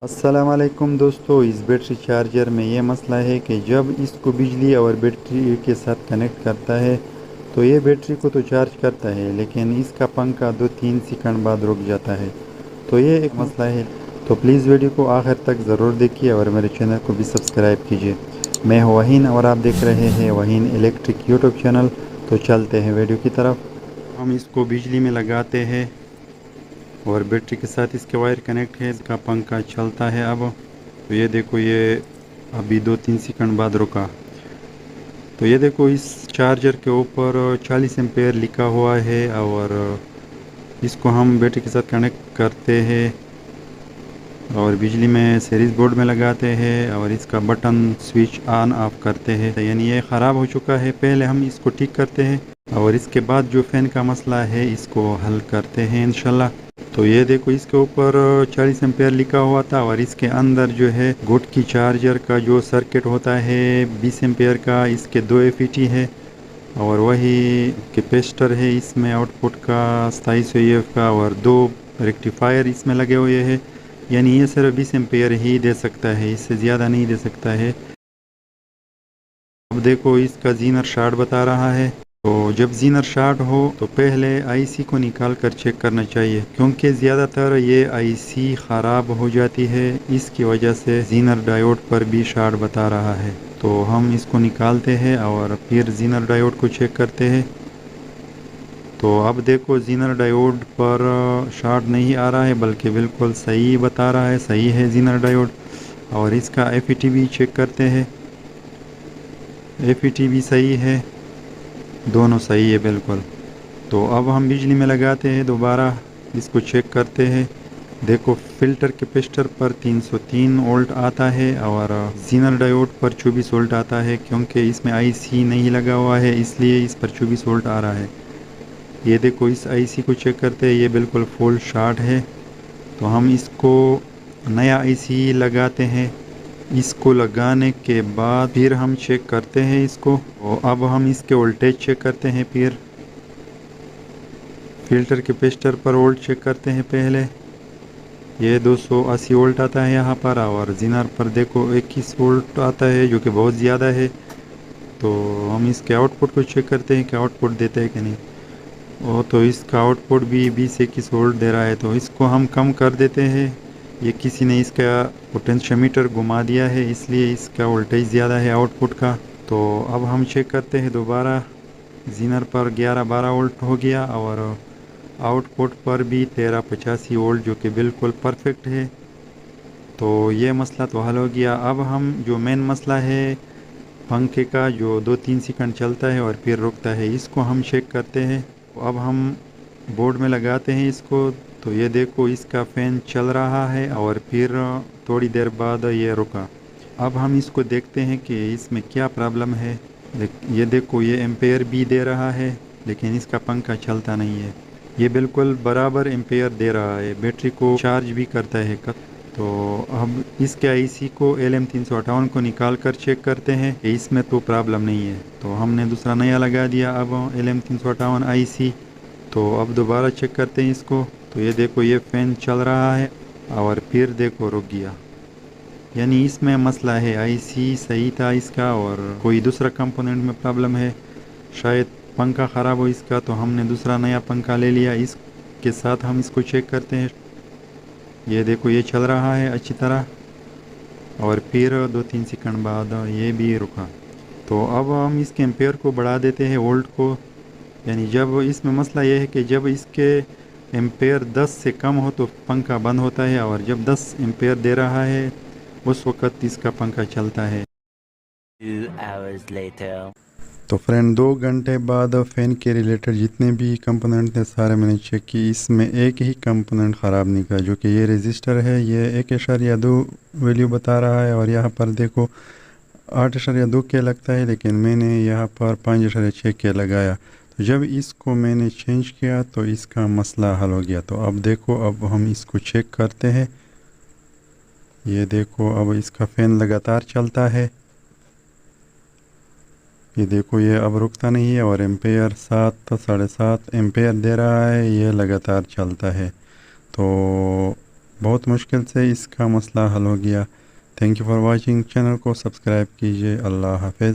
अस्सलाम वालेकुम दोस्तों। इस बैटरी चार्जर में ये मसला है कि जब इसको बिजली और बैटरी के साथ कनेक्ट करता है तो ये बैटरी को तो चार्ज करता है, लेकिन इसका पंखा 2-3 सेकंड बाद रुक जाता है। तो ये एक मसला है। तो प्लीज़ वीडियो को आखिर तक ज़रूर देखिए और मेरे चैनल को भी सब्सक्राइब कीजिए। मैं हूँ वहीन और आप देख रहे हैं वहीन इलेक्ट्रिक यूट्यूब चैनल। तो चलते हैं वीडियो की तरफ। हम इसको बिजली में लगाते हैं और बैटरी के साथ इसके वायर कनेक्ट है। इसका पंखा चलता है। अब तो ये देखो, ये अभी 2-3 सेकंड बाद रुका। तो ये देखो, इस चार्जर के ऊपर 40 एम्पेयर लिखा हुआ है और इसको हम बैटरी के साथ कनेक्ट करते हैं और बिजली में सीरीज बोर्ड में लगाते हैं और इसका बटन स्विच ऑन ऑफ करते हैं। यानी ये ख़राब हो चुका है। पहले हम इसको ठीक करते हैं और इसके बाद जो फ़ैन का मसला है इसको हल करते हैं इंशाल्लाह। तो ये देखो, इसके ऊपर 40 एम्पेयर लिखा हुआ था और इसके अंदर जो है गुड की चार्जर का जो सर्किट होता है 20 एम्पेयर का, इसके 2 FET है और वही कैपेसिटर है इसमें आउटपुट का 2700 का और 2 रेक्टिफायर इसमें लगे हुए हैं। यानी ये सिर्फ 20 एम्पेयर ही दे सकता है, इससे ज़्यादा नहीं दे सकता है। अब देखो, इसका जीनर शॉर्ट बता रहा है। तो जब जीनर शॉर्ट हो तो पहले आईसी को निकाल कर चेक करना चाहिए, क्योंकि ज़्यादातर ये आईसी ख़राब हो जाती है। इसकी वजह से जीनर डायोड पर भी शॉर्ट बता रहा है। तो हम इसको निकालते हैं और फिर जीनर डायोड को चेक करते हैं। तो अब देखो, जीनर डायोड पर शॉर्ट नहीं आ रहा है बल्कि बिल्कुल सही बता रहा है, सही है जीनर डायोड। और इसका एफईटी भी चेक करते हैं। एफईटी भी सही है, दोनों सही है बिल्कुल। तो अब हम बिजली में लगाते हैं, दोबारा इसको चेक करते हैं। देखो, फ़िल्टर कैपेसिटर पर 303 वोल्ट आता है और जीनर डायोड पर 24 वोल्ट आता है। क्योंकि इसमें आईसी नहीं लगा हुआ है इसलिए इस पर 24 वोल्ट आ रहा है। ये देखो, इस आईसी को चेक करते हैं, ये बिल्कुल फुल शॉर्ट है। तो हम इसको नया आईसी लगाते हैं। इसको लगाने के बाद फिर हम चेक करते हैं इसको। और अब हम इसके वोल्टेज चेक करते हैं, फिर फ़िल्टर कैपेसिटर पर वोल्ट चेक करते हैं पहले। ये 280 वोल्ट आता है यहाँ पर और जीनर पर देखो 21 वोल्ट आता है, जो कि बहुत ज़्यादा है। तो हम इसके आउटपुट को चेक करते हैं कि आउटपुट देता है कि नहीं। वो तो इसका आउटपुट भी 20-21 वोल्ट दे रहा है, तो इसको हम कम कर देते हैं। ये किसी ने इसका पोटेंशियोमीटर घुमा दिया है इसलिए इसका वोल्टेज ज़्यादा है आउटपुट का। तो अब हम चेक करते हैं दोबारा। जीनर पर 11-12 वोल्ट हो गया और आउटपुट पर भी 1385 वोल्ट, जो कि बिल्कुल परफेक्ट है। तो ये मसला तो हल हो गया। अब हम जो मेन मसला है पंखे का, जो 2-3 सेकंड चलता है और फिर रुकता है, इसको हम चेक करते हैं। अब हम बोर्ड में लगाते हैं इसको। तो ये देखो, इसका फ़ैन चल रहा है और फिर थोड़ी देर बाद ये रुका। अब हम इसको देखते हैं कि इसमें क्या प्रॉब्लम है। ये देखो, ये एम्पेयर भी दे रहा है लेकिन इसका पंखा चलता नहीं है। ये बिल्कुल बराबर एम्पेयर दे रहा है, बैटरी को चार्ज भी करता है। तो अब इसके आईसी को LM358 को निकाल कर चेक करते हैं कि इसमें तो प्रॉब्लम नहीं है। तो हमने दूसरा नया लगा दिया अब LM358 आईसी। तो अब दोबारा चेक करते हैं इसको। तो ये देखो, ये फ़ैन चल रहा है और फिर देखो रुक गया। यानी इसमें मसला है, आईसी सही था इसका और कोई दूसरा कंपोनेंट में प्रॉब्लम है। शायद पंखा ख़राब हो इसका, तो हमने दूसरा नया पंखा ले लिया। इसके साथ हम इसको चेक करते हैं। ये देखो, ये चल रहा है अच्छी तरह और फिर 2-3 सेकंड बाद ये भी रुका। तो अब हम इसके एम्पेयर को बढ़ा देते हैं, वोल्ट को। यानी जब इसमें मसला ये है कि जब इसके एम्पेयर 10 से कम हो तो पंखा बंद होता है और जब 10 एम्पेयर दे रहा है उस वक़्त इसका पंखा चलता है। 2 hours later. तो फ्रेंड, 2 घंटे बाद फ़ैन के रिलेटेड जितने भी कंपोनेंट थे सारे मैंने चेक किए। इसमें एक ही कंपोनेंट ख़राब निकला, जो कि ये रजिस्टर है। ये 1.2 वैल्यू बता रहा है और यहाँ पर देखो 8.2 के लगता है, लेकिन मैंने यहाँ पर 5.6 के लगाया। तो जब इसको मैंने चेंज किया तो इसका मसला हल हो गया। तो अब देखो, अब हम इसको चेक करते हैं। ये देखो, अब इसका फ़ैन लगातार चलता है। ये देखो, ये अब रुकता नहीं है और एम्पेयर 7-7.5 एम्पेयर दे रहा है। ये लगातार चलता है। तो बहुत मुश्किल से इसका मसला हल हो गया। Thank you for watching. Channel को सब्सक्राइब कीजिए। अल्लाह हाफिज़।